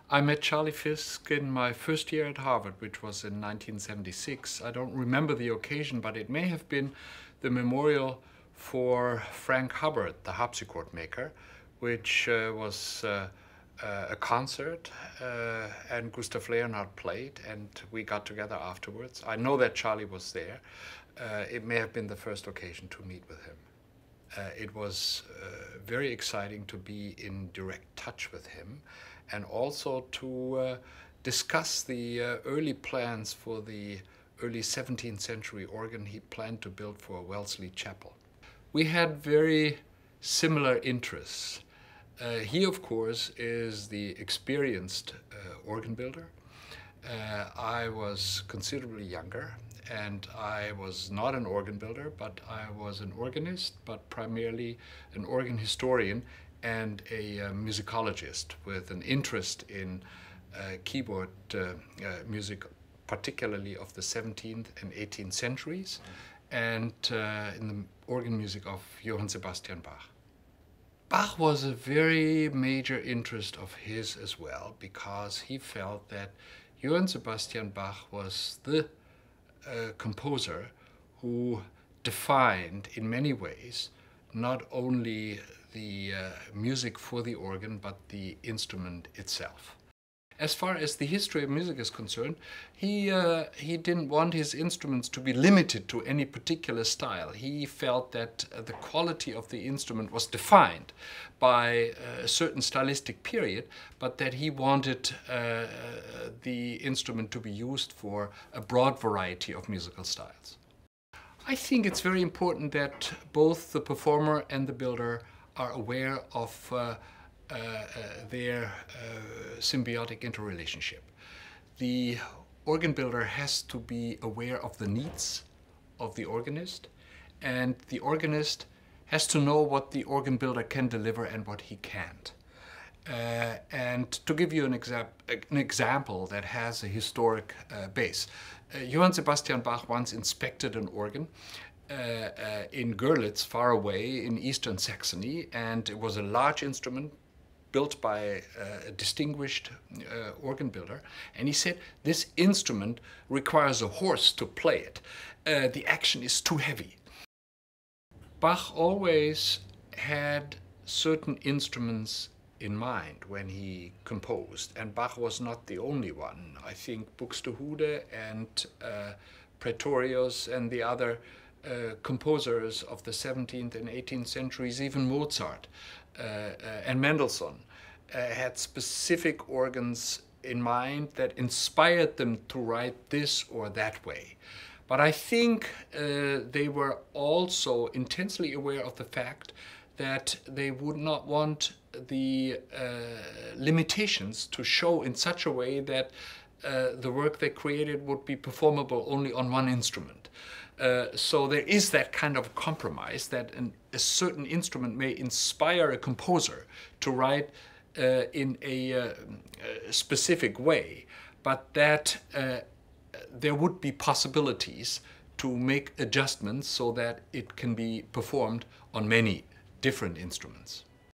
I met Charlie Fisk in my first year at Harvard, which was in 1976. I don't remember the occasion, but it may have been the memorial for Frank Hubbard, the harpsichord maker, which was a concert, and Gustav Leonhardt played, and we got together afterwards. I know that Charlie was there. It may have been the first occasion to meet with him. It was very exciting to be in direct touch with him, and also to discuss the early plans for the early 17th century organ he planned to build for Wellesley Chapel. We had very similar interests. He, of course, is the experienced organ builder. I was considerably younger, and I was not an organ builder, but I was an organist, but primarily an organ historian and a musicologist with an interest in keyboard music, particularly of the 17th and 18th centuries, and in the organ music of Johann Sebastian Bach. Bach was a very major interest of his as well, because he felt that Johann Sebastian Bach was the composer who defined in many ways not only the music for the organ, but the instrument itself. As far as the history of music is concerned, he didn't want his instruments to be limited to any particular style. He felt that the quality of the instrument was defined by a certain stylistic period, but that he wanted the instrument to be used for a broad variety of musical styles. I think it's very important that both the performer and the builder are aware of their symbiotic interrelationship. The organ builder has to be aware of the needs of the organist, and the organist has to know what the organ builder can deliver and what he can't. And to give you an example that has a historic base, Johann Sebastian Bach once inspected an organ in Görlitz, far away in eastern Saxony, and it was a large instrument built by a distinguished organ builder, and he said, this instrument requires a horse to play it. The action is too heavy. Bach always had certain instruments in mind when he composed, and Bach was not the only one. I think Buxtehude and Praetorius and the other composers of the 17th and 18th centuries, even Mozart and Mendelssohn, had specific organs in mind that inspired them to write this or that way. But I think they were also intensely aware of the fact that they would not want the limitations to show in such a way that the work they created would be performable only on one instrument. So there is that kind of compromise that a certain instrument may inspire a composer to write in a specific way, but that there would be possibilities to make adjustments so that it can be performed on many different instruments.